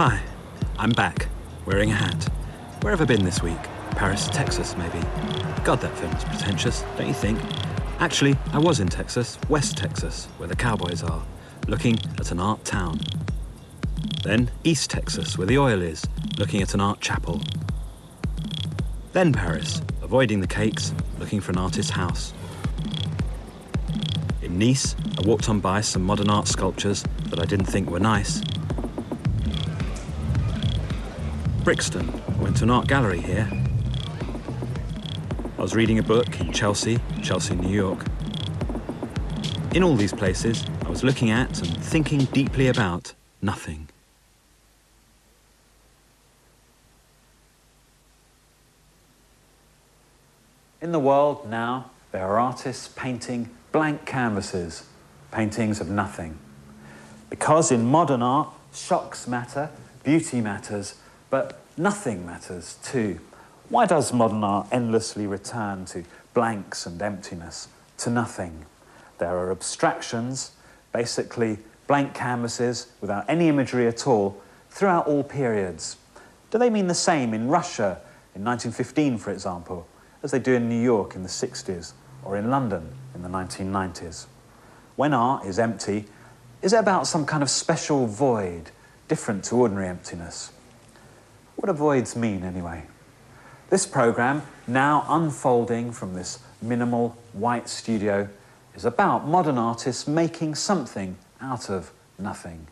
Hi, I'm back, wearing a hat. Where have I been this week? Paris, Texas, maybe. God, that film's pretentious, don't you think? Actually, I was in Texas, West Texas, where the cowboys are, looking at an art town. Then East Texas, where the oil is, looking at an art chapel. Then Paris, avoiding the cakes, looking for an artist's house. In Nice, I walked on by some modern art sculptures that I didn't think were nice. Brixton, I went to an art gallery here. I was reading a book in Chelsea, New York. In all these places, I was looking at and thinking deeply about nothing. In the world now, there are artists painting blank canvases, paintings of nothing. Because in modern art, shocks matter, beauty matters, but nothing matters too. Why does modern art endlessly return to blanks and emptiness, to nothing? There are abstractions, basically blank canvases without any imagery at all, throughout all periods. Do they mean the same in Russia in 1915, for example, as they do in New York in the 60s, or in London in the 1990s? When art is empty, is it about some kind of special void, different to ordinary emptiness? What do voids mean, anyway? This programme, now unfolding from this minimal white studio, is about modern artists making something out of nothing.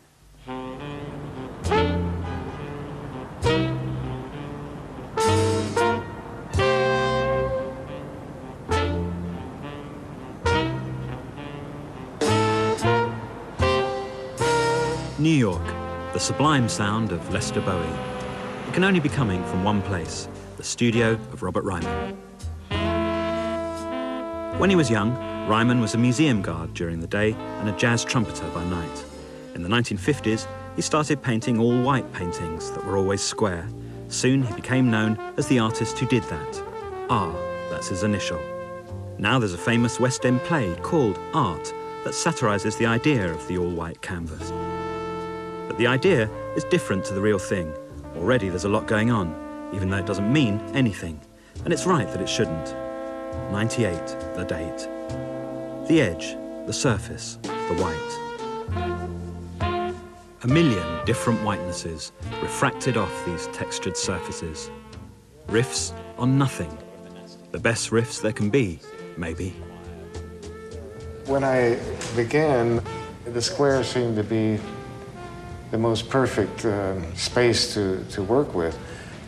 New York, the sublime sound of Lester Bowie. It can only be coming from one place, the studio of Robert Ryman. When he was young, Ryman was a museum guard during the day and a jazz trumpeter by night. In the 1950s, he started painting all-white paintings that were always square. Soon he became known as the artist who did that. R, that's his initial. Now there's a famous West End play called Art that satirises the idea of the all-white canvas. But the idea is different to the real thing. Already there's a lot going on, even though it doesn't mean anything. And it's right that it shouldn't. 98, the date. The edge, the surface, the white. A million different whitenesses refracted off these textured surfaces. Riffs on nothing. The best riffs there can be, maybe. When I began, the square seemed to be the most perfect space to work with.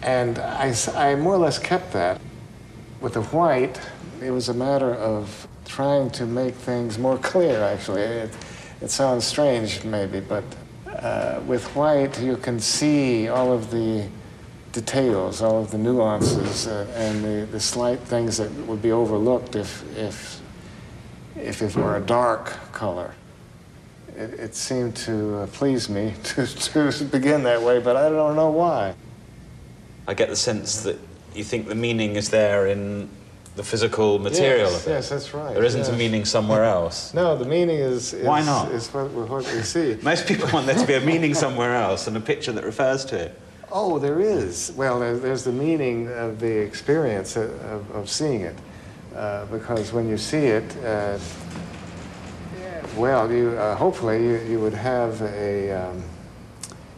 And I more or less kept that. With the white, it was a matter of trying to make things more clear, actually. It sounds strange, maybe, but with white, you can see all of the details, all of the nuances, and the slight things that would be overlooked if it were a dark color. It seemed to please me to begin that way, but I don't know why. I get the sense that you think the meaning is there in the physical material of it. Yes, that's right. There isn't a meaning somewhere else. No, the meaning is Why not? Is what we see. Most people want there to be a meaning somewhere else and a picture that refers to it. Oh, there is. Well, there's the meaning of the experience of seeing it, because when you see it, well, you hopefully you would have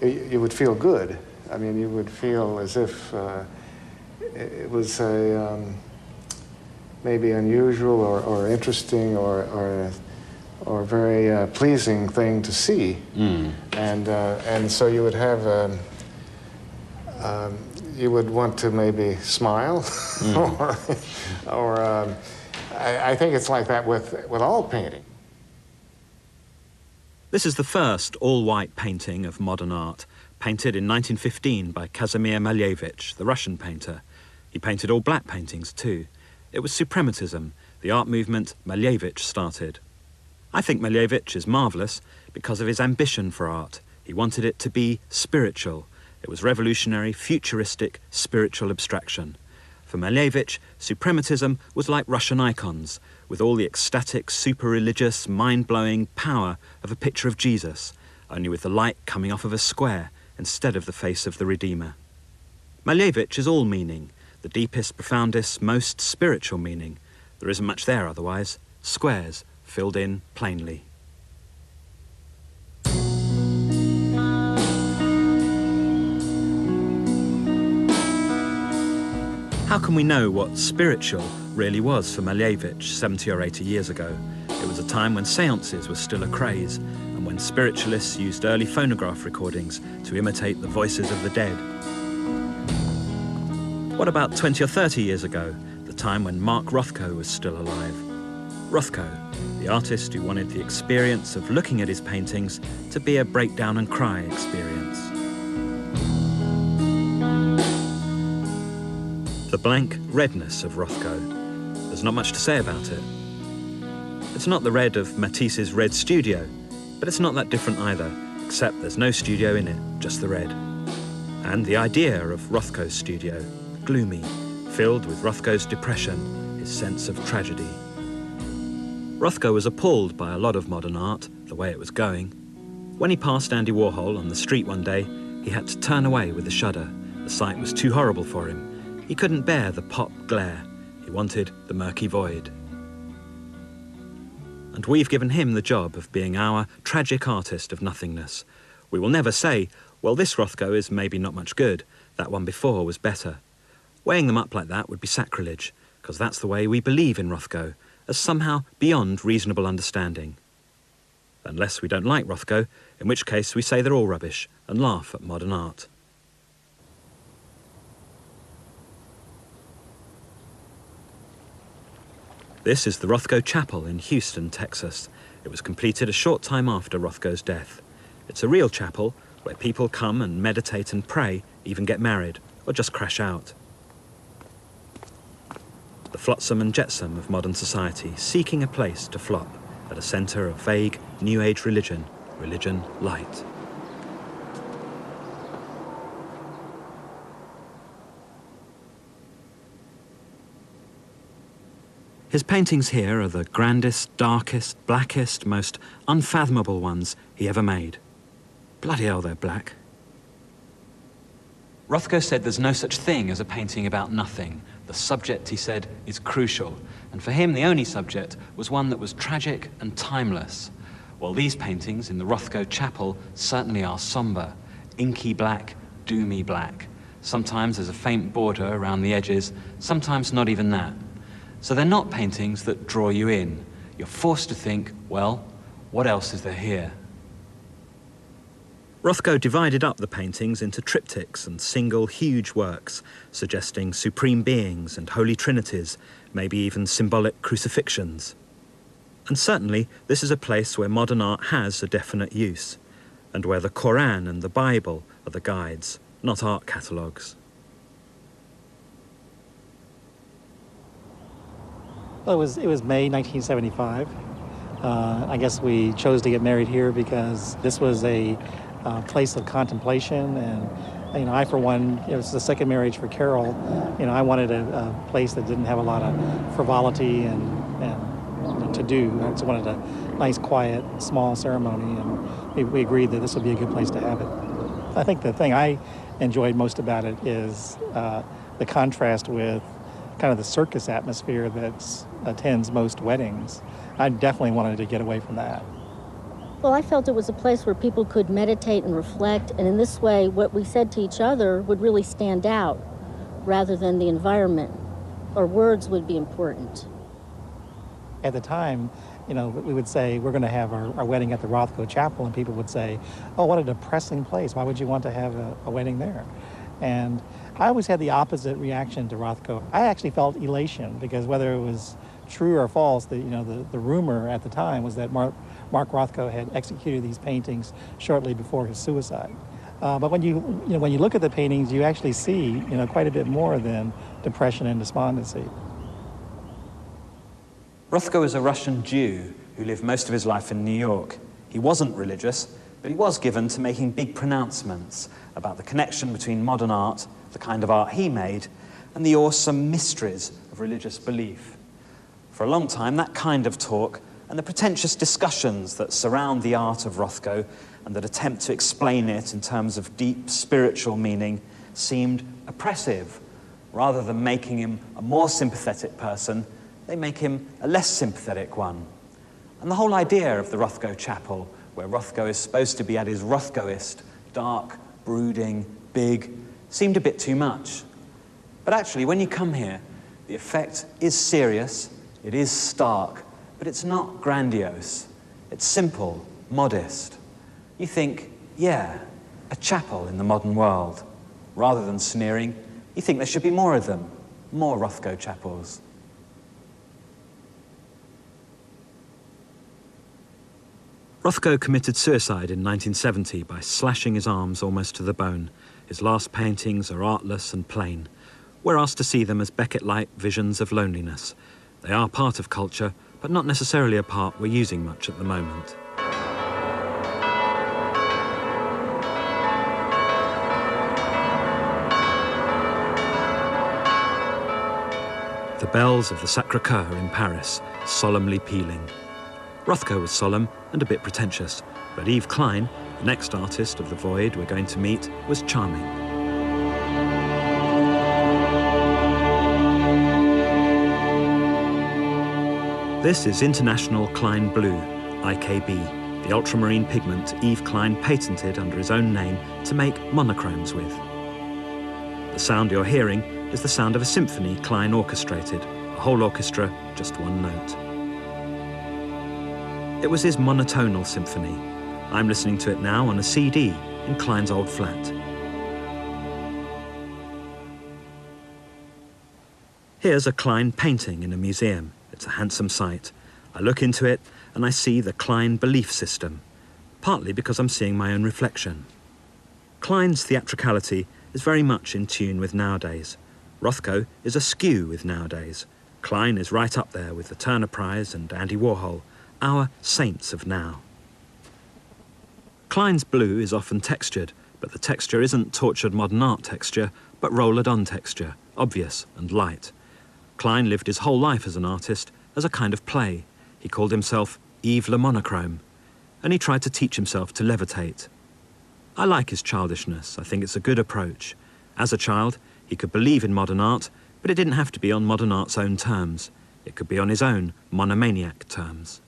you would feel good. I mean, you would feel as if it was a maybe unusual or interesting or very pleasing thing to see. And so you would have you would want to maybe smile, or I think it's like that with all painting. This is the first all-white painting of modern art, painted in 1915 by Kazimir Malevich, the Russian painter. He painted all-black paintings too. It was suprematism, the art movement Malevich started. I think Malevich is marvellous because of his ambition for art. He wanted it to be spiritual. It was revolutionary, futuristic, spiritual abstraction. For Malevich, suprematism was like Russian icons, with all the ecstatic, super-religious, mind-blowing power of a picture of Jesus, only with the light coming off of a square instead of the face of the Redeemer. Malevich is all meaning, the deepest, profoundest, most spiritual meaning. There isn't much there otherwise. Squares filled in plainly. How can we know what spiritual really was for Malevich 70 or 80 years ago? It was a time when seances were still a craze, and when spiritualists used early phonograph recordings to imitate the voices of the dead. What about 20 or 30 years ago, the time when Mark Rothko was still alive? Rothko, the artist who wanted the experience of looking at his paintings to be a breakdown and cry experience. The blank redness of Rothko. There's not much to say about it. It's not the red of Matisse's Red Studio, but it's not that different either, except there's no studio in it, just the red. And the idea of Rothko's studio, gloomy, filled with Rothko's depression, his sense of tragedy. Rothko was appalled by a lot of modern art, the way it was going. When he passed Andy Warhol on the street one day, he had to turn away with a shudder. The sight was too horrible for him. He couldn't bear the pop glare. He wanted the murky void. And we've given him the job of being our tragic artist of nothingness. We will never say, well, this Rothko is maybe not much good. That one before was better. Weighing them up like that would be sacrilege, because that's the way we believe in Rothko, as somehow beyond reasonable understanding. Unless we don't like Rothko, in which case we say they're all rubbish and laugh at modern art. This is the Rothko Chapel in Houston, Texas. It was completed a short time after Rothko's death. It's a real chapel where people come and meditate and pray, even get married, or just crash out. The flotsam and jetsam of modern society, seeking a place to flop at a centre of vague, New Age religion light. His paintings here are the grandest, darkest, blackest, most unfathomable ones he ever made. Bloody hell, they're black. Rothko said there's no such thing as a painting about nothing. The subject, he said, is crucial. And for him, the only subject was one that was tragic and timeless. Well, these paintings in the Rothko Chapel certainly are somber, inky black, doomy black. Sometimes there's a faint border around the edges, sometimes not even that. So they're not paintings that draw you in. You're forced to think, well, what else is there here? Rothko divided up the paintings into triptychs and single huge works, suggesting supreme beings and holy trinities, maybe even symbolic crucifixions. And certainly this is a place where modern art has a definite use, and where the Koran and the Bible are the guides, not art catalogues. Well, it was May 1975. I guess we chose to get married here because this was a place of contemplation, and I, for one, it was the second marriage for Carol. I wanted a place that didn't have a lot of frivolity and to do. I just wanted a nice, quiet, small ceremony, and we agreed that this would be a good place to have it. I think the thing I enjoyed most about it is the contrast with kind of the circus atmosphere that attends most weddings. I definitely wanted to get away from that. Well, I felt it was a place where people could meditate and reflect, and in this way, what we said to each other would really stand out rather than the environment, or words would be important. At the time, we would say, we're going to have our wedding at the Rothko Chapel, and people would say, oh, what a depressing place. Why would you want to have a wedding there? And I always had the opposite reaction to Rothko. I actually felt elation, because whether it was true or false, the rumor at the time was that Mark Rothko had executed these paintings shortly before his suicide. But when you look at the paintings, you actually see quite a bit more than depression and despondency. Rothko is a Russian Jew who lived most of his life in New York. He wasn't religious, but he was given to making big pronouncements about the connection between modern art, the kind of art he made, and the awesome mysteries of religious belief. For a long time, that kind of talk, and the pretentious discussions that surround the art of Rothko and that attempt to explain it in terms of deep spiritual meaning seemed oppressive. Rather than making him a more sympathetic person, they make him a less sympathetic one. And the whole idea of the Rothko Chapel, where Rothko is supposed to be at his Rothkoist, dark, brooding, big, seemed a bit too much. But actually, when you come here, the effect is serious, it is stark, but it's not grandiose. It's simple, modest. You think, yeah, a chapel in the modern world. Rather than sneering, you think there should be more of them, more Rothko chapels. Rothko committed suicide in 1970 by slashing his arms almost to the bone. His last paintings are artless and plain. We're asked to see them as Beckett-like visions of loneliness. They are part of culture, but not necessarily a part we're using much at the moment. The bells of the Sacré-Cœur in Paris, solemnly pealing. Rothko was solemn and a bit pretentious, but Yves Klein, the next artist of the void we're going to meet, was charming. This is International Klein Blue, IKB, the ultramarine pigment Yves Klein patented under his own name to make monochromes with. The sound you're hearing is the sound of a symphony Klein orchestrated, a whole orchestra, just one note. It was his monotonal symphony. I'm listening to it now on a CD in Klein's old flat. Here's a Klein painting in a museum. It's a handsome sight. I look into it and I see the Klein belief system, partly because I'm seeing my own reflection. Klein's theatricality is very much in tune with nowadays. Rothko is askew with nowadays. Klein is right up there with the Turner Prize and Andy Warhol, our saints of now. Klein's blue is often textured, but the texture isn't tortured modern art texture, but rolled-on texture, obvious and light. Klein lived his whole life as an artist as a kind of play. He called himself Yves le Monochrome, and he tried to teach himself to levitate. I like his childishness. I think it's a good approach. As a child, he could believe in modern art, but it didn't have to be on modern art's own terms. It could be on his own monomaniac terms.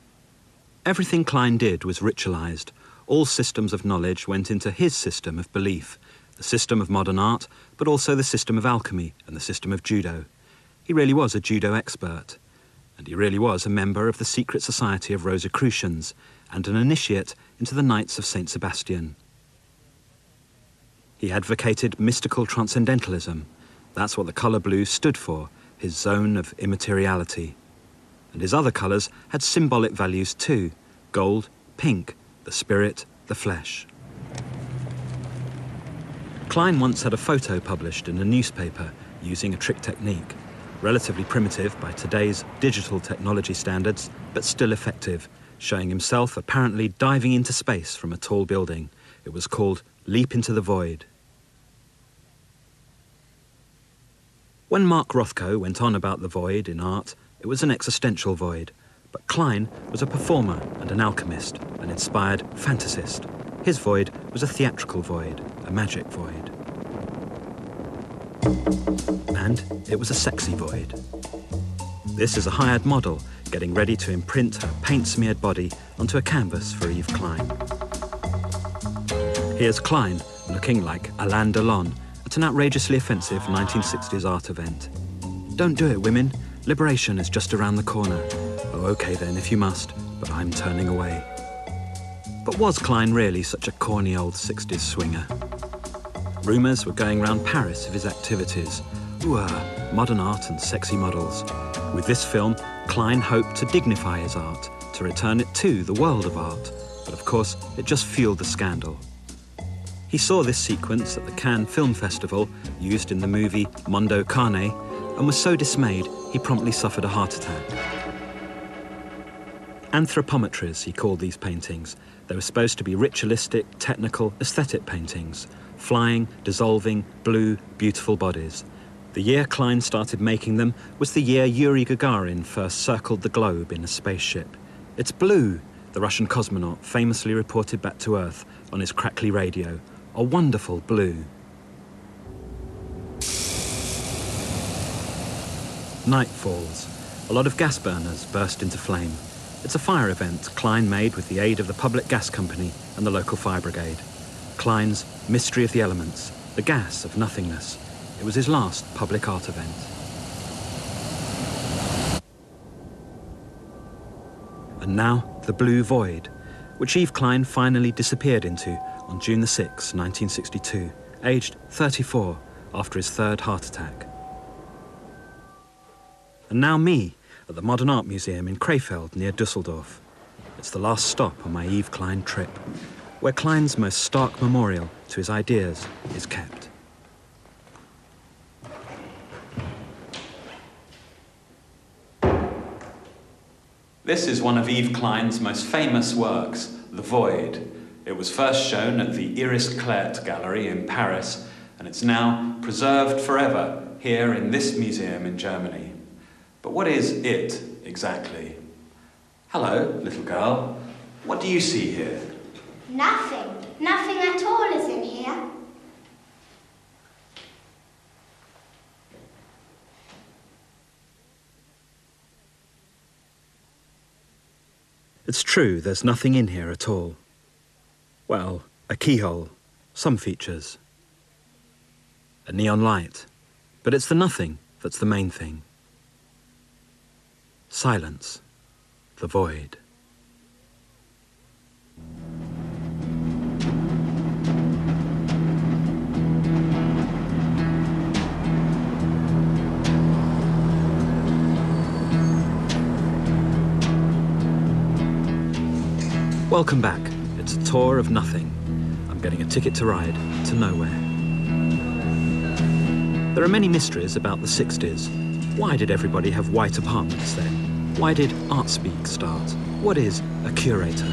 Everything Klein did was ritualized. All systems of knowledge went into his system of belief, the system of modern art, but also the system of alchemy and the system of judo. He really was a judo expert, and he really was a member of the secret society of Rosicrucians and an initiate into the Knights of St. Sebastian. He advocated mystical transcendentalism. That's what the colour blue stood for, his zone of immateriality. And his other colours had symbolic values too: gold, pink, the spirit, the flesh. Klein once had a photo published in a newspaper using a trick technique, relatively primitive by today's digital technology standards, but still effective, showing himself apparently diving into space from a tall building. It was called Leap into the Void. When Mark Rothko went on about the void in art, it was an existential void. But Klein was a performer and an alchemist, an inspired fantasist. His void was a theatrical void, a magic void. And it was a sexy void. This is a hired model getting ready to imprint her paint-smeared body onto a canvas for Yves Klein. Here's Klein looking like Alain Delon at an outrageously offensive 1960s art event. Don't do it, women. Liberation is just around the corner. Oh, okay then, if you must, but I'm turning away. But was Klein really such a corny old 60s swinger? Rumours were going round Paris of his activities. Ooh, modern art and sexy models. With this film, Klein hoped to dignify his art, to return it to the world of art. But of course, it just fueled the scandal. He saw this sequence at the Cannes Film Festival, used in the movie Mondo Carne, and was so dismayed he promptly suffered a heart attack. Anthropometries, he called these paintings. They were supposed to be ritualistic, technical, aesthetic paintings. Flying, dissolving, blue, beautiful bodies. The year Klein started making them was the year Yuri Gagarin first circled the globe in a spaceship. It's blue, the Russian cosmonaut famously reported back to Earth on his crackly radio. A wonderful blue. Night falls. A lot of gas burners burst into flame. It's a fire event Klein made with the aid of the public gas company and the local fire brigade. Klein's Mystery of the Elements, the gas of nothingness. It was his last public art event. And now, the blue void, which Yves Klein finally disappeared into on June the 6th, 1962, aged 34, after his third heart attack. And now me, at the Modern Art Museum in Krefeld near Dusseldorf. It's the last stop on my Yves Klein trip, where Klein's most stark memorial to his ideas is kept. This is one of Yves Klein's most famous works, The Void. It was first shown at the Iris Clert Gallery in Paris, and it's now preserved forever here in this museum in Germany. But what is it exactly? Hello, little girl. What do you see here? Nothing. Nothing at all is in here. It's true, there's nothing in here at all. Well, a keyhole, some features. A neon light, but it's the nothing that's the main thing. Silence, the void. Welcome back. It's a tour of nothing. I'm getting a ticket to ride to nowhere. There are many mysteries about the 60s. Why did everybody have white apartments then? Why did art speak start? What is a curator?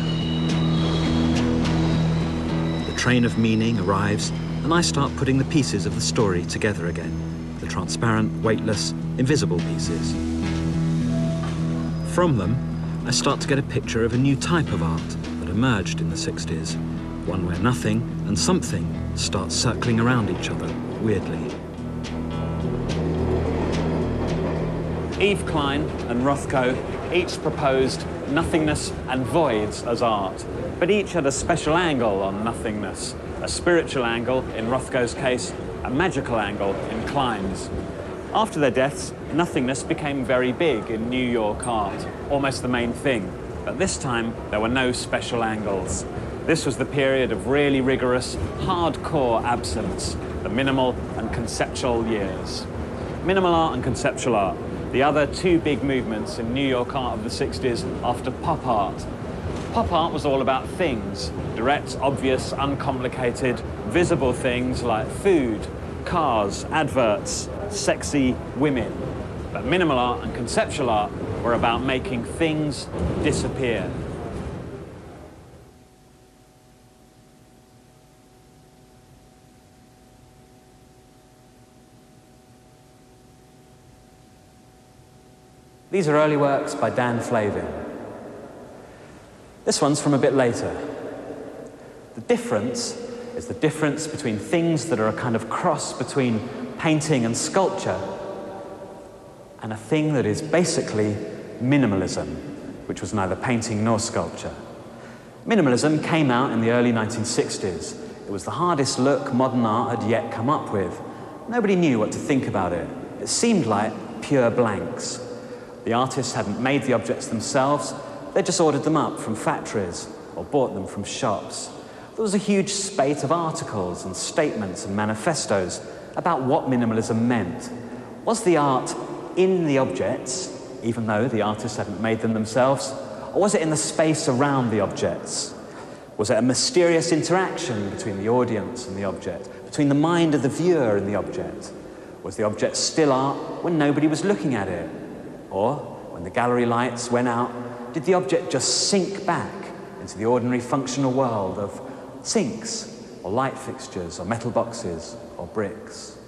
The train of meaning arrives, and I start putting the pieces of the story together again. The transparent, weightless, invisible pieces. From them, I start to get a picture of a new type of art that emerged in the 60s, one where nothing and something start circling around each other, weirdly. Yves Klein and Rothko each proposed nothingness and voids as art, but each had a special angle on nothingness, a spiritual angle in Rothko's case, a magical angle in Klein's. After their deaths, nothingness became very big in New York art, almost the main thing. But this time, there were no special angles. This was the period of really rigorous, hardcore absence, the minimal and conceptual years. Minimal art and conceptual art, the other two big movements in New York art of the 60s after pop art. Pop art was all about things, direct, obvious, uncomplicated, visible things like food, cars, adverts, sexy women. But minimal art and conceptual art were about making things disappear. These are early works by Dan Flavin. This one's from a bit later. The difference is the difference between things that are a kind of cross between painting and sculpture and a thing that is basically minimalism, which was neither painting nor sculpture. Minimalism came out in the early 1960s. It was the hardest look modern art had yet come up with. Nobody knew what to think about it. It seemed like pure blanks. The artists hadn't made the objects themselves, they just ordered them up from factories or bought them from shops. There was a huge spate of articles and statements and manifestos about what minimalism meant. Was the art in the objects, even though the artists hadn't made them themselves, or was it in the space around the objects? Was it a mysterious interaction between the audience and the object, between the mind of the viewer and the object? Was the object still art when nobody was looking at it? Or, when the gallery lights went out, did the object just sink back into the ordinary functional world of sinks, or light fixtures, or metal boxes, or bricks?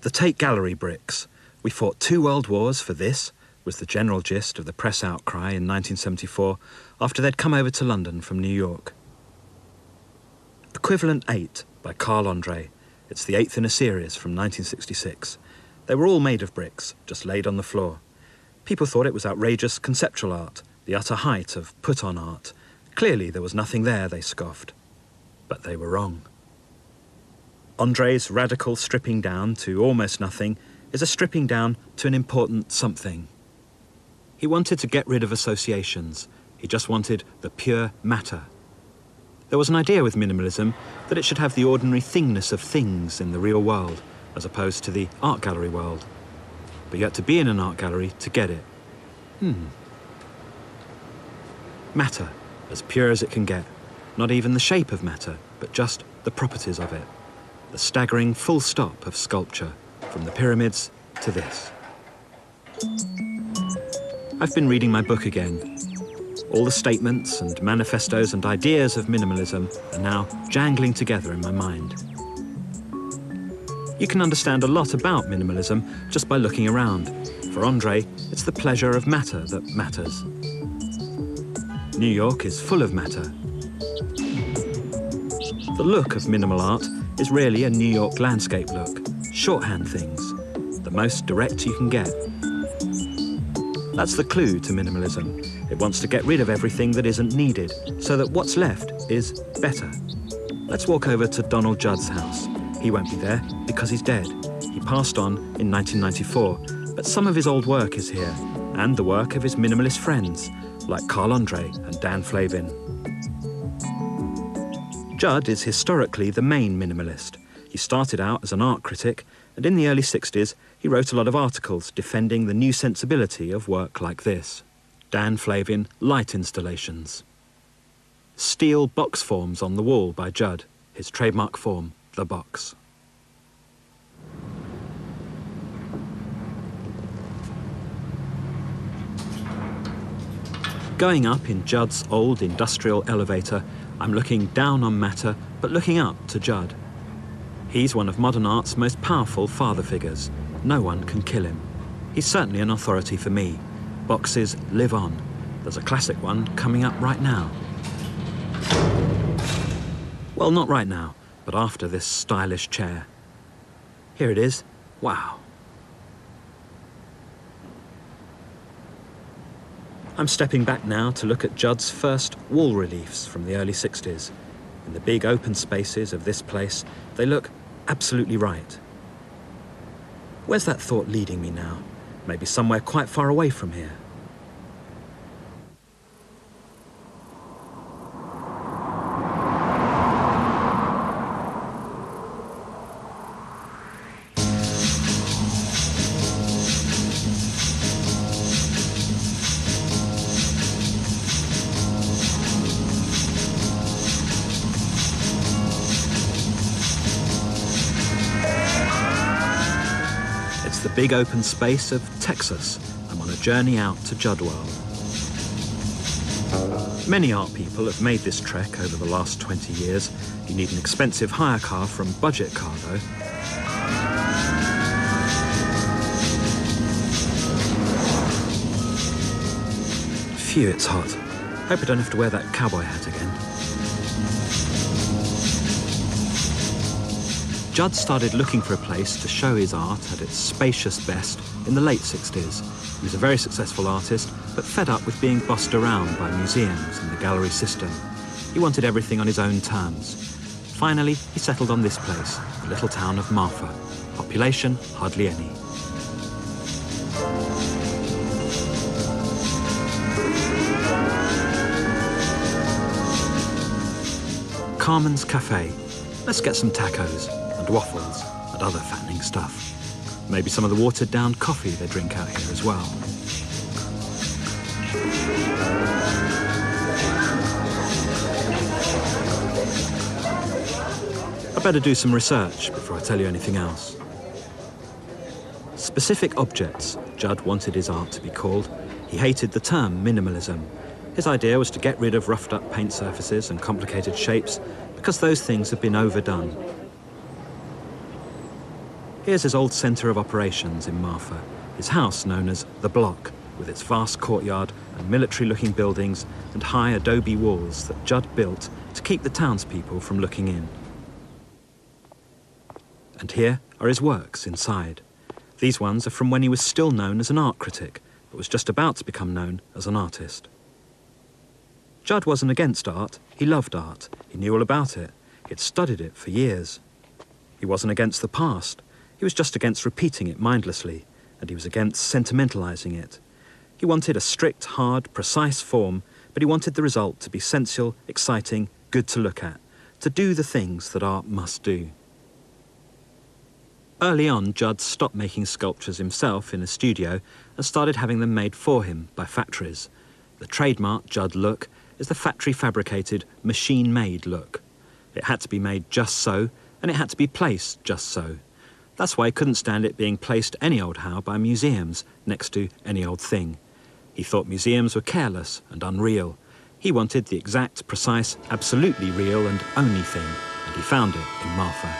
The Tate Gallery bricks. We fought 2 world wars for this, was the general gist of the press outcry in 1974 after they'd come over to London from New York. Equivalent 8 by Carl Andre. It's the 8th in a series from 1966. They were all made of bricks, just laid on the floor. People thought it was outrageous conceptual art, the utter height of put-on art. Clearly there was nothing there, they scoffed. But they were wrong. Andre's radical stripping down to almost nothing is a stripping down to an important something. He wanted to get rid of associations. He just wanted the pure matter. There was an idea with minimalism that it should have the ordinary thingness of things in the real world, as opposed to the art gallery world. But you had to be in an art gallery to get it. Matter, as pure as it can get. Not even the shape of matter, but just the properties of it. The staggering full stop of sculpture, from the pyramids to this. I've been reading my book again. All the statements and manifestos and ideas of minimalism are now jangling together in my mind. You can understand a lot about minimalism just by looking around. For Andre, it's the pleasure of matter that matters. New York is full of matter. The look of minimal art is really a New York landscape look, shorthand things, the most direct you can get. That's the clue to minimalism. It wants to get rid of everything that isn't needed, so that what's left is better. Let's walk over to Donald Judd's house. He won't be there because he's dead. He passed on in 1994, but some of his old work is here, and the work of his minimalist friends, like Carl Andre and Dan Flavin. Judd is historically the main minimalist. He started out as an art critic, and in the early 60s, he wrote a lot of articles defending the new sensibility of work like this. Dan Flavin light installations. Steel box forms on the wall by Judd, his trademark form, the box. Going up in Judd's old industrial elevator, I'm looking down on matter, but looking up to Judd. He's one of modern art's most powerful father figures. No one can kill him. He's certainly an authority for me. Boxes live on. There's a classic one coming up right now. Well, not right now, but after this stylish chair. Here it is. Wow. I'm stepping back now to look at Judd's first wall reliefs from the early 60s. In the big open spaces of this place, they look absolutely right. Where's that thought leading me now? Maybe somewhere quite far away from here. The big open space of Texas. I'm on a journey out to Judd World. Many art people have made this trek over the last 20 years. You need an expensive hire car from Budget Car, though. Phew, it's hot. Hope I don't have to wear that cowboy hat again. Judd started looking for a place to show his art at its spacious best in the late 60s. He was a very successful artist, but fed up with being bossed around by museums and the gallery system. He wanted everything on his own terms. Finally, he settled on this place, the little town of Marfa. Population, hardly any. Carmen's Cafe. Let's get some tacos and waffles and other fattening stuff. Maybe some of the watered-down coffee they drink out here as well. I better do some research before I tell you anything else. Specific objects, Judd wanted his art to be called. He hated the term minimalism. His idea was to get rid of roughed-up paint surfaces and complicated shapes because those things have been overdone. Here's his old centre of operations in Marfa, his house known as The Block, with its vast courtyard and military-looking buildings and high adobe walls that Judd built to keep the townspeople from looking in. And here are his works inside. These ones are from when he was still known as an art critic, but was just about to become known as an artist. Judd wasn't against art, he loved art, he knew all about it, he'd studied it for years. He wasn't against the past, he was just against repeating it mindlessly, and he was against sentimentalising it. He wanted a strict, hard, precise form, but he wanted the result to be sensual, exciting, good to look at, to do the things that art must do. Early on, Judd stopped making sculptures himself in a studio and started having them made for him by factories. The trademark Judd look is the factory-fabricated, machine-made look. It had to be made just so, and it had to be placed just so. That's why he couldn't stand it being placed any old how by museums next to any old thing. He thought museums were careless and unreal. He wanted the exact, precise, absolutely real and only thing, and he found it in Marfa.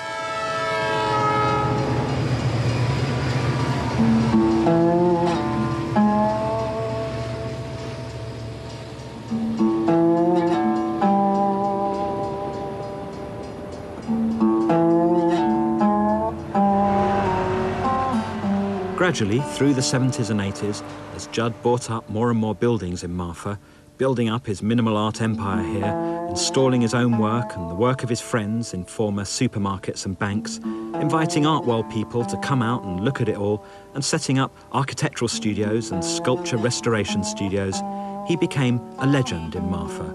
Gradually, through the 70s and 80s, as Judd bought up more and more buildings in Marfa, building up his minimal art empire here, installing his own work and the work of his friends in former supermarkets and banks, inviting art world people to come out and look at it all, and setting up architectural studios and sculpture restoration studios, he became a legend in Marfa.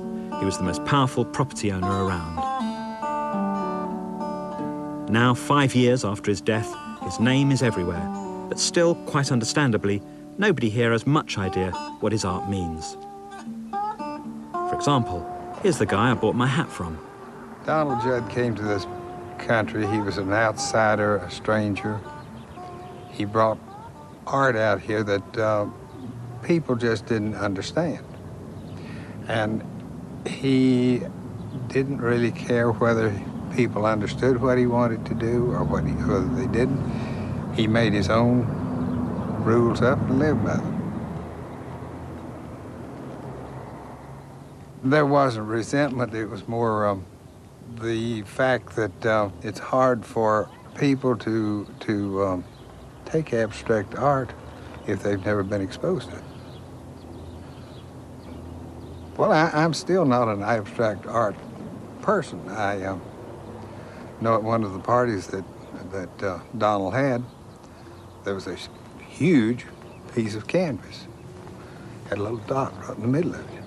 He was the most powerful property owner around. Now, 5 years after his death, his name is everywhere. But still, quite understandably, nobody here has much idea what his art means. For example, here's the guy I bought my hat from. Donald Judd came to this country. He was an outsider, a stranger. He brought art out here that people just didn't understand. And he didn't really care whether people understood what he wanted to do or whether they didn't. He made his own rules up and lived by them. There wasn't resentment, it was more the fact that it's hard for people to take abstract art if they've never been exposed to it. Well, I'm still not an abstract art person. I know at one of the parties that Donald had, there was a huge piece of canvas. Had a little dot right in the middle of it.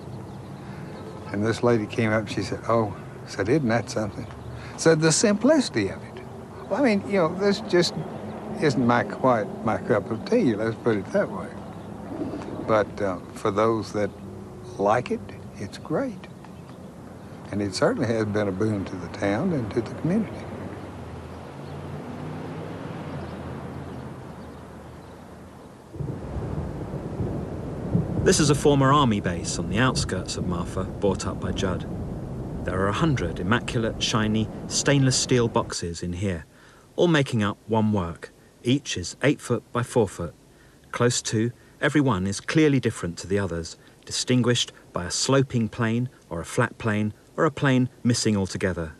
And this lady came up, she said, "Oh," said, "isn't that something?" Said, "The simplicity of it." Well, I mean, you know, this just isn't quite my cup of tea, let's put it that way. But for those that like it, it's great. And it certainly has been a boon to the town and to the community. This is a former army base on the outskirts of Marfa, bought up by Judd. There are 100 immaculate, shiny, stainless steel boxes in here, all making up one work. Each is 8 foot by 4 foot. Close to, every one is clearly different to the others, distinguished by a sloping plane or a flat plane or a plane missing altogether.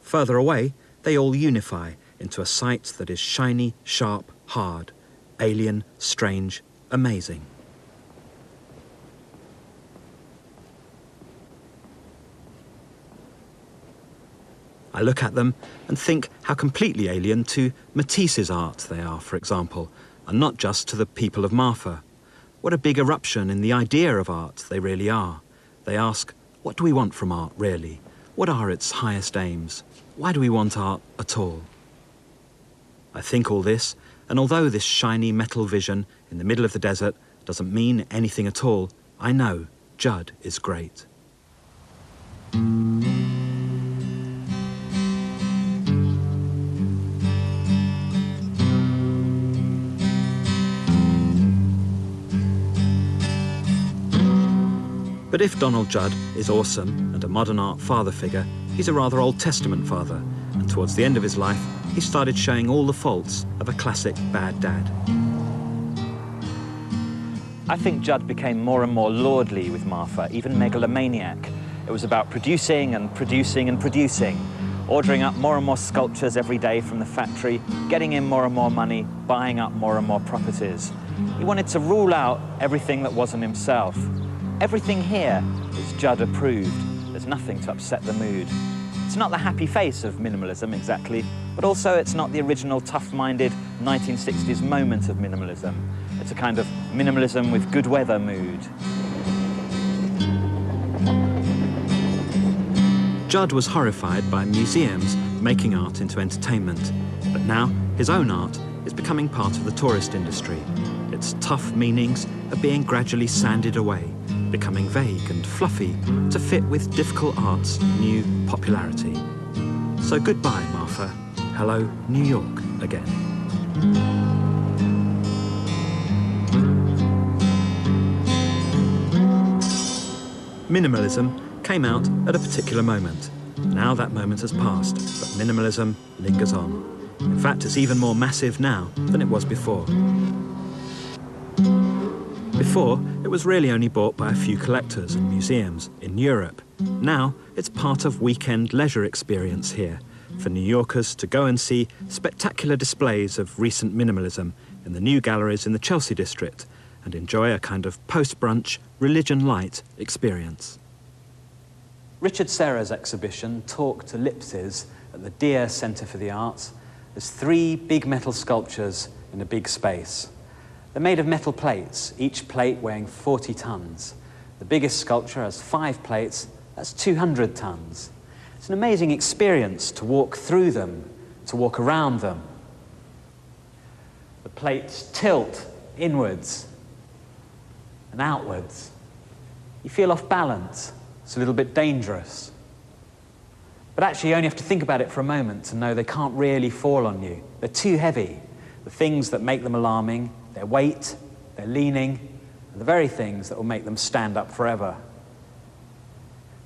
Further away, they all unify into a sight that is shiny, sharp, hard, alien, strange, amazing. I look at them and think how completely alien to Matisse's art they are, for example, and not just to the people of Marfa. What a big eruption in the idea of art they really are. They ask, what do we want from art, really? What are its highest aims? Why do we want art at all? I think all this, and although this shiny metal vision in the middle of the desert doesn't mean anything at all, I know Judd is great. But if Donald Judd is awesome and a modern art father figure, he's a rather Old Testament father, and towards the end of his life, he started showing all the faults of a classic bad dad. I think Judd became more and more lordly with Marfa, even megalomaniac. It was about producing and producing and producing, ordering up more and more sculptures every day from the factory, getting in more and more money, buying up more and more properties. He wanted to rule out everything that wasn't himself. Everything here is Judd approved. There's nothing to upset the mood. It's not the happy face of minimalism exactly, but also it's not the original tough-minded 1960s moment of minimalism. It's a kind of minimalism with good weather mood. Judd was horrified by museums making art into entertainment, but now his own art is becoming part of the tourist industry. Its tough meanings are being gradually sanded away, becoming vague and fluffy to fit with difficult art's new popularity. So goodbye, Marfa. Hello, New York again. Minimalism came out at a particular moment. Now that moment has passed, but minimalism lingers on. In fact, it's even more massive now than it was before. Before, it was really only bought by a few collectors and museums in Europe. Now, it's part of weekend leisure experience here, for New Yorkers to go and see spectacular displays of recent minimalism in the new galleries in the Chelsea district and enjoy a kind of post-brunch, religion-light experience. Richard Serra's exhibition, Talk to Lipses, at the Deer Centre for the Arts, there's 3 big metal sculptures in a big space. They're made of metal plates, each plate weighing 40 tons. The biggest sculpture has 5 plates, that's 200 tons. It's an amazing experience to walk through them, to walk around them. The plates tilt inwards and outwards. You feel off balance. It's a little bit dangerous. But actually, you only have to think about it for a moment to know they can't really fall on you. They're too heavy. The things that make them alarming, their weight, their leaning, are the very things that will make them stand up forever.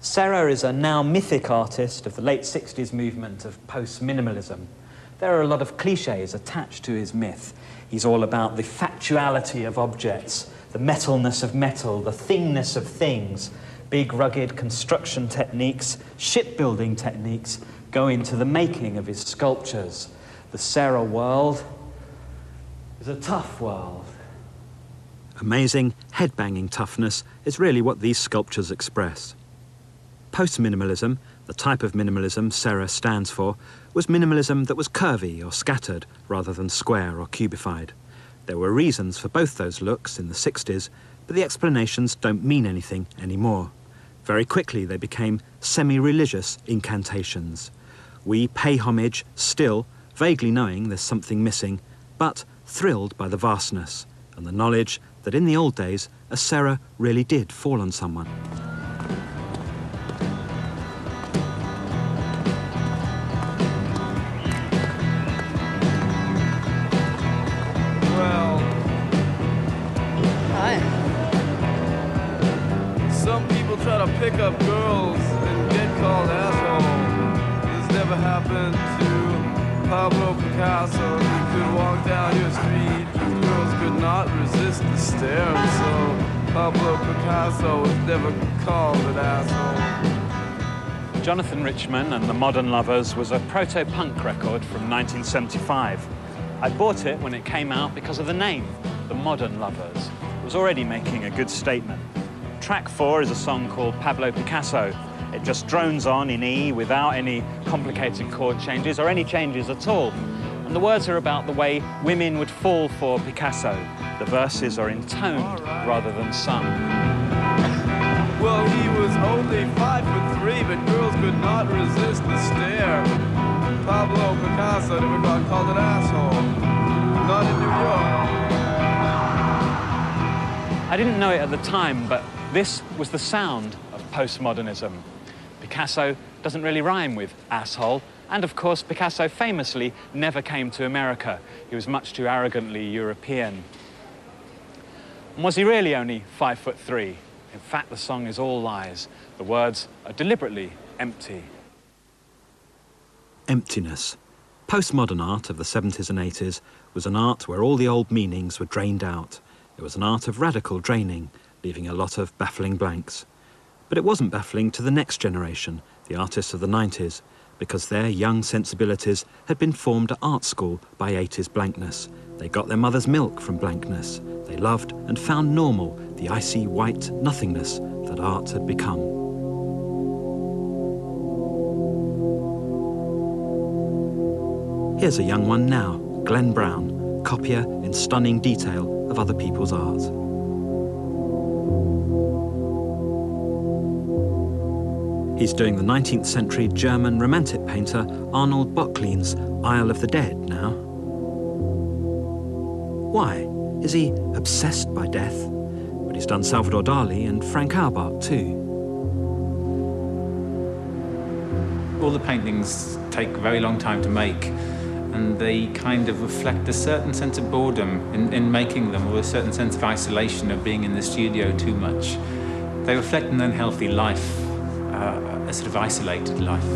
Serra is a now mythic artist of the late 60s movement of post-minimalism. There are a lot of cliches attached to his myth. He's all about the factuality of objects, the metalness of metal, the thingness of things. Big, rugged construction techniques, shipbuilding techniques go into the making of his sculptures. The Serra world is a tough world. Amazing, head-banging toughness is really what these sculptures express. Post-minimalism, the type of minimalism Serra stands for, was minimalism that was curvy or scattered rather than square or cubified. There were reasons for both those looks in the 60s, but the explanations don't mean anything anymore. Very quickly they became semi-religious incantations. We pay homage still, vaguely knowing there's something missing, but thrilled by the vastness and the knowledge that in the old days a Serra really did fall on someone. Pick up girls and get called asshole. This never happened to Pablo Picasso. He could walk down your street, girls could not resist the stare. So Pablo Picasso was never called an asshole. Jonathan Richman and the Modern Lovers was a proto-punk record from 1975. I bought it when it came out because of the name, the Modern Lovers. It was already making a good statement. Track 4 is a song called Pablo Picasso. It just drones on in E without any complicated chord changes or any changes at all. And the words are about the way women would fall for Picasso. The verses are intoned rather than sung. Well, he was only 5'3", but girls could not resist the stare. Pablo Picasso never got called an asshole. Not in New York. I didn't know it at the time, but this was the sound of postmodernism. Picasso doesn't really rhyme with asshole, and of course Picasso famously never came to America. He was much too arrogantly European. And was he really only 5'3"? In fact, the song is all lies. The words are deliberately empty. Emptiness. Postmodern art of the 70s and 80s was an art where all the old meanings were drained out. It was an art of radical draining, leaving a lot of baffling blanks. But it wasn't baffling to the next generation, the artists of the 90s, because their young sensibilities had been formed at art school by 80s blankness. They got their mother's milk from blankness. They loved and found normal the icy white nothingness that art had become. Here's a young one now, Glenn Brown, copier in stunning detail of other people's art. He's doing the 19th century German Romantic painter Arnold Böckling's Isle of the Dead now. Why? Is he obsessed by death? But he's done Salvador Dali and Frank Aubach too. All the paintings take a very long time to make, and they kind of reflect a certain sense of boredom in making them, or a certain sense of isolation of being in the studio too much. They reflect an unhealthy life, a sort of isolated life.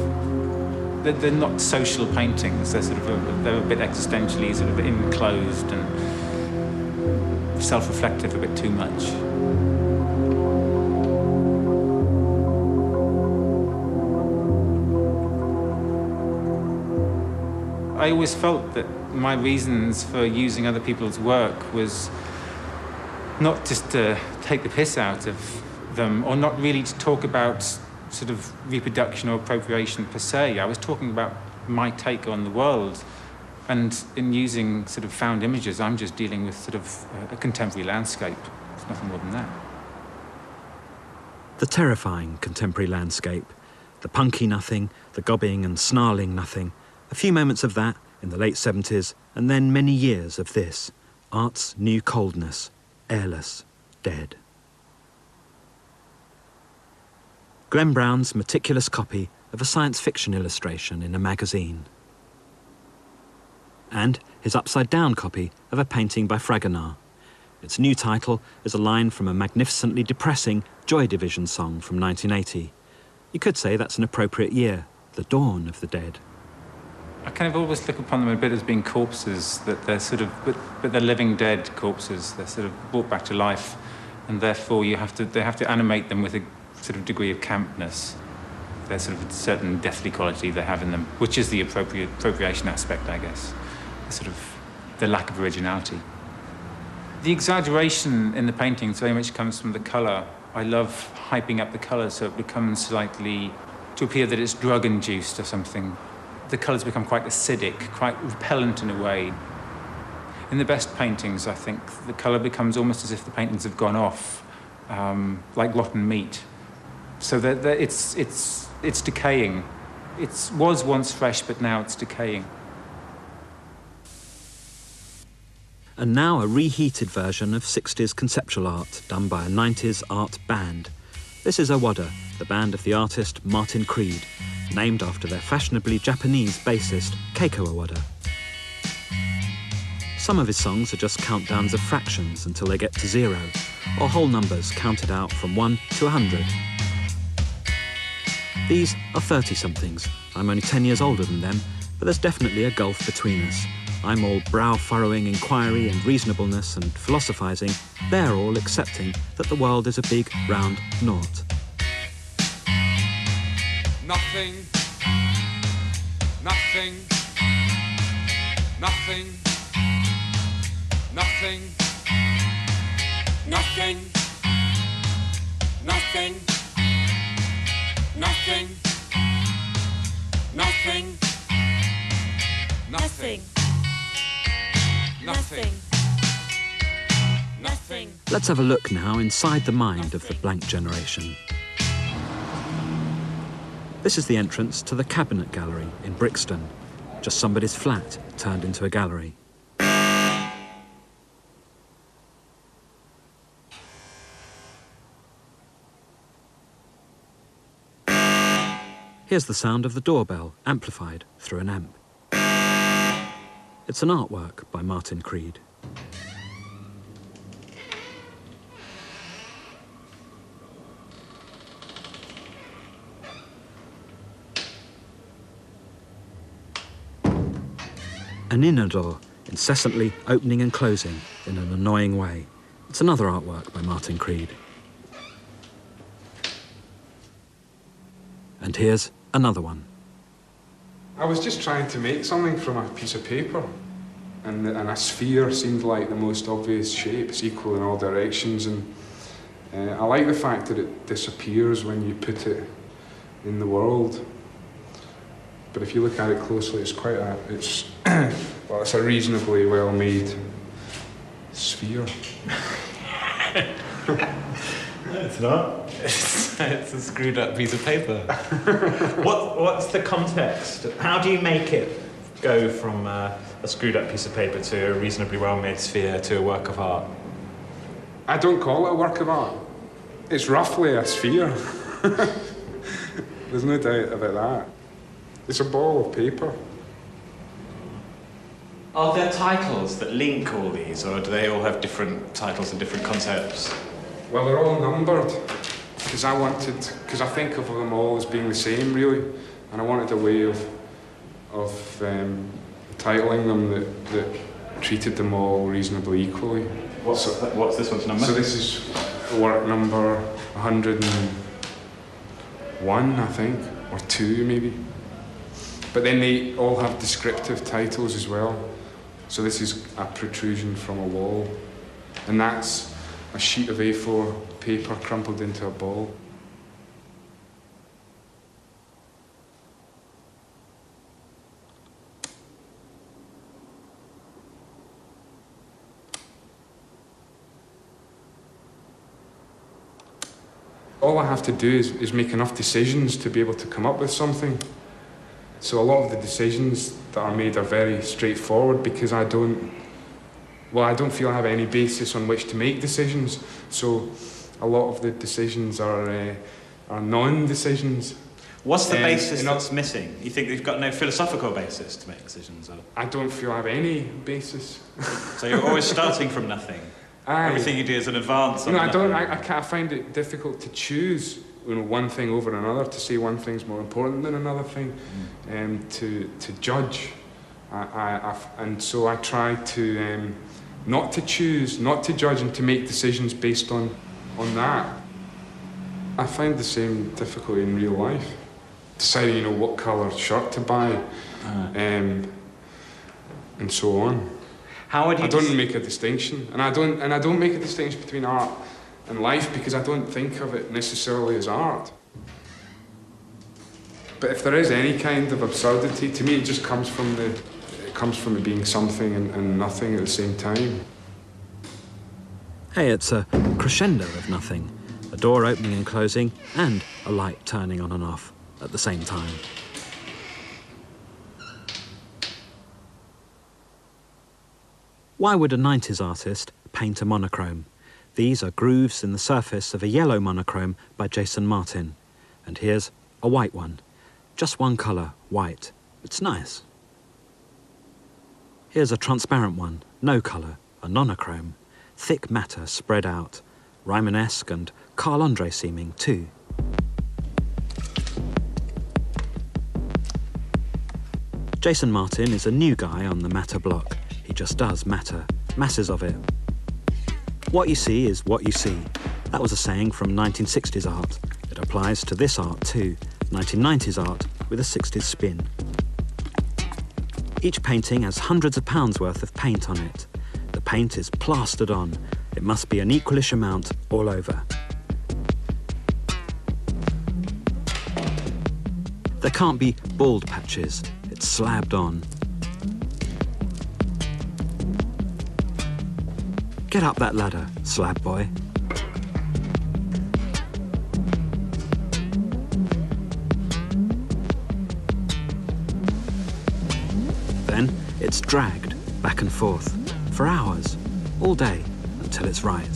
They're not social paintings. They're they're a bit existentially sort of enclosed and self-reflective a bit too much. I always felt that my reasons for using other people's work was not just to take the piss out of them, or not really to talk about sort of reproduction or appropriation per se. I was talking about my take on the world, and in using sort of found images, I'm just dealing with sort of a contemporary landscape. It's nothing more than that. The terrifying contemporary landscape, the punky nothing, the gobbing and snarling nothing, a few moments of that in the late 70s, and then many years of this, art's new coldness, airless, dead. Glenn Brown's meticulous copy of a science fiction illustration in a magazine. And his upside-down copy of a painting by Fragonard. Its new title is a line from a magnificently depressing Joy Division song from 1980. You could say that's an appropriate year, the dawn of the dead. I kind of always look upon them a bit as being corpses, that they're sort of, but they're living dead corpses. They're sort of brought back to life, and therefore they have to animate them with a sort of degree of campness. There's sort of a certain deathly quality they have in them, which is the appropriation aspect, I guess. The lack of originality. The exaggeration in the paintings very much comes from the colour. I love hyping up the colour so it becomes slightly, to appear that it's drug-induced or something. The colours become quite acidic, quite repellent in a way. In the best paintings, I think, the colour becomes almost as if the paintings have gone off, like rotten meat. So that it's decaying. It was once fresh, but now it's decaying. And now a reheated version of 60s conceptual art done by a 90s art band. This is Awada, the band of the artist Martin Creed, named after their fashionably Japanese bassist Keiko Awada. Some of his songs are just countdowns of fractions until they get to 0, or whole numbers counted out from 1 to 100. These are 30-somethings. I'm only 10 years older than them, but there's definitely a gulf between us. I'm all brow-furrowing inquiry and reasonableness and philosophising. They're all accepting that the world is a big, round naught. Nothing, nothing, nothing, nothing, nothing, nothing, nothing, nothing, nothing, nothing, nothing. Let's have a look now inside the mind of the blank generation. This is the entrance to the Cabinet Gallery in Brixton, just somebody's flat turned into a gallery. Here's the sound of the doorbell, amplified through an amp. It's an artwork by Martin Creed. An inner door, incessantly opening and closing in an annoying way. It's another artwork by Martin Creed. And here's another one. I was just trying to make something from a piece of paper, and a sphere seemed like the most obvious shape. It's equal in all directions, and I like the fact that it disappears when you put it in the world. But if you look at it closely, it's quite a, well, it's a reasonably well-made sphere. It's not. It's a screwed up piece of paper. What's the context? How do you make it go from a screwed up piece of paper to a reasonably well-made sphere to a work of art? I don't call it a work of art. It's roughly a sphere. There's no doubt about that. It's a ball of paper. Are there titles that link all these, or do they all have different titles and different concepts? Well, they're all numbered, because I think of them all as being the same, really, and I wanted a way of titling them that treated them all reasonably equally. What's this one's number? So this is work number 101, I think, or 2 maybe. But then they all have descriptive titles as well. So this is a protrusion from a wall, and that's a sheet of A4 paper crumpled into a ball. All I have to do is make enough decisions to be able to come up with something. So a lot of the decisions that are made are very straightforward because I don't feel I have any basis on which to make decisions. So a lot of the decisions are non-decisions. What's the basis that's missing? You think you've got no philosophical basis to make decisions? Or? I don't feel I have any basis. So you're always starting from nothing? Everything you do is an advance on nothing. I find it difficult to choose one thing over another, to say one thing's more important than another thing, to judge. And so I try to not to choose, not to judge, and to make decisions based on that. I find the same difficulty in real life. Deciding, what colour shirt to buy, and so on. How would you? I don't make a distinction, and I don't make a distinction between art and life because I don't think of it necessarily as art. But if there is any kind of absurdity, to me, it just comes from it being something and nothing at the same time. Hey, it's a crescendo of nothing. A door opening and closing, and a light turning on and off at the same time. Why would a 90s artist paint a monochrome? These are grooves in the surface of a yellow monochrome by Jason Martin. And here's a white one. Just one colour, white. It's nice. Here's a transparent one, no colour, a nonochrome. Thick matter spread out. Rymanesque and Carl Andre seeming too. Jason Martin is a new guy on the matter block. He just does matter, masses of it. What you see is what you see. That was a saying from 1960s art. It applies to this art too, 1990s art with a 60s spin. Each painting has hundreds of pounds worth of paint on it. The paint is plastered on. It must be an equalish amount all over. There can't be bald patches. It's slabbed on. Get up that ladder, slab boy. Then it's dragged back and forth for hours, all day, until it's right.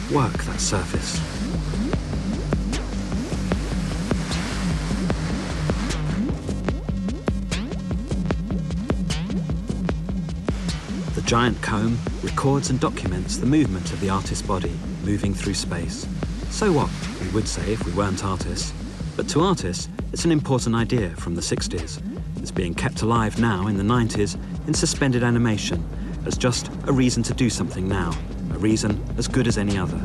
Work that surface. The giant comb records and documents the movement of the artist's body moving through space. So what, we would say if we weren't artists. But to artists, it's an important idea from the 60s. It's being kept alive now in the 90s in suspended animation as just a reason to do something now, a reason as good as any other.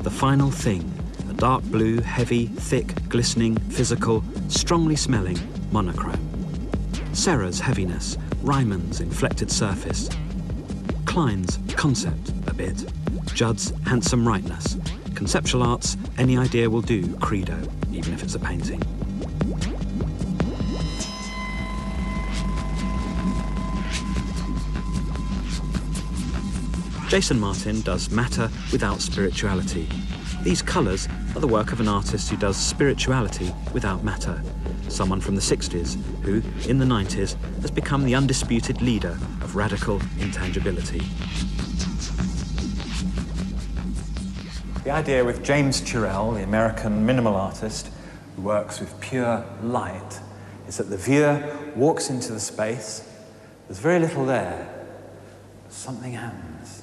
The final thing, a dark blue, heavy, thick, glistening, physical, strongly smelling monochrome. Serra's heaviness, Ryman's inflected surface, Klein's concept a bit, Judd's handsome rightness, conceptual art's any idea will do credo, even if it's a painting. Jason Martin does matter without spirituality. These colours are the work of an artist who does spirituality without matter. Someone from the 60s who, in the 90s, has become the undisputed leader of radical intangibility. The idea with James Turrell, the American minimal artist who works with pure light, is that the viewer walks into the space, there's very little there, but something happens.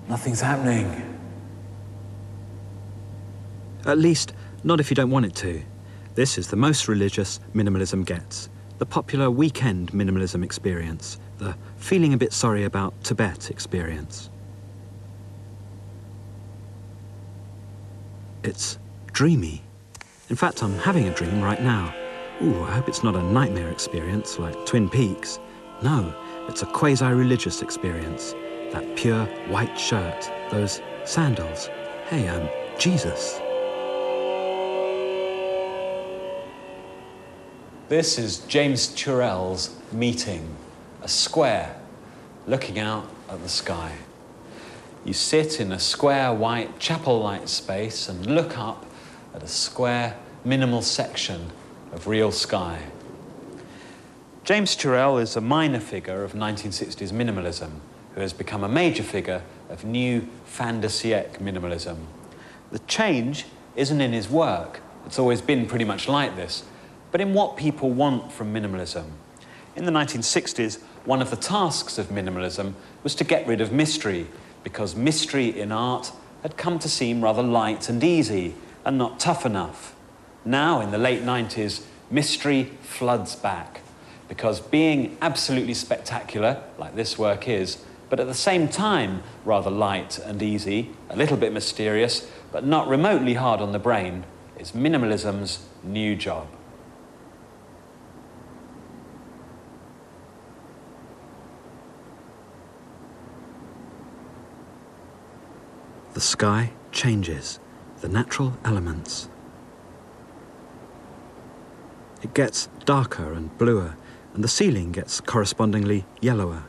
Nothing's happening. At least, not if you don't want it to. This is the most religious minimalism gets. The popular weekend minimalism experience. The feeling a bit sorry about Tibet experience. It's dreamy. In fact, I'm having a dream right now. Ooh, I hope it's not a nightmare experience like Twin Peaks. No, it's a quasi-religious experience. That pure white shirt, those sandals. Hey, Jesus. This is James Turrell's Meeting, a square looking out at the sky. You sit in a square white chapel-like space and look up at a square minimal section of real sky. James Turrell is a minor figure of 1960s minimalism who has become a major figure of new fin de siècle minimalism. The change isn't in his work. It's always been pretty much like this, but in what people want from minimalism. In the 1960s, one of the tasks of minimalism was to get rid of mystery, because mystery in art had come to seem rather light and easy and not tough enough. Now, in the late 90s, mystery floods back, because being absolutely spectacular, like this work is, but at the same time rather light and easy, a little bit mysterious, but not remotely hard on the brain, is minimalism's new job. The sky changes, the natural elements. It gets darker and bluer, and the ceiling gets correspondingly yellower.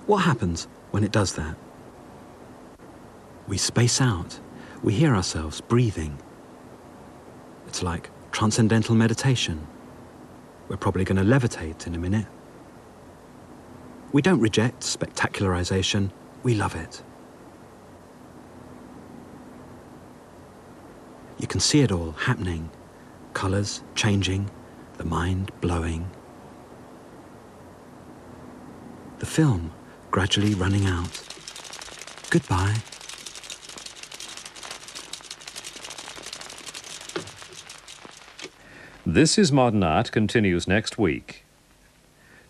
What happens when it does that? We space out. We hear ourselves breathing. It's like transcendental meditation. We're probably going to levitate in a minute. We don't reject spectacularization. We love it. You can see it all happening. Colours changing, the mind blowing. The film gradually running out. Goodbye. This is Modern Art continues next week.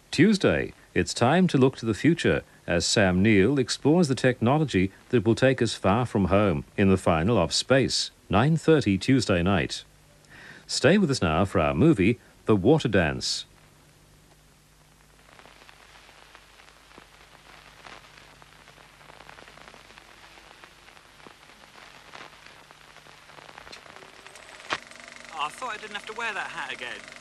Tuesday, it's time to look to the future as Sam Neill explores the technology that will take us far from home in the final of Space, 9:30 Tuesday night. Stay with us now for our movie, The Water Dance. Oh, I thought I didn't have to wear that hat again.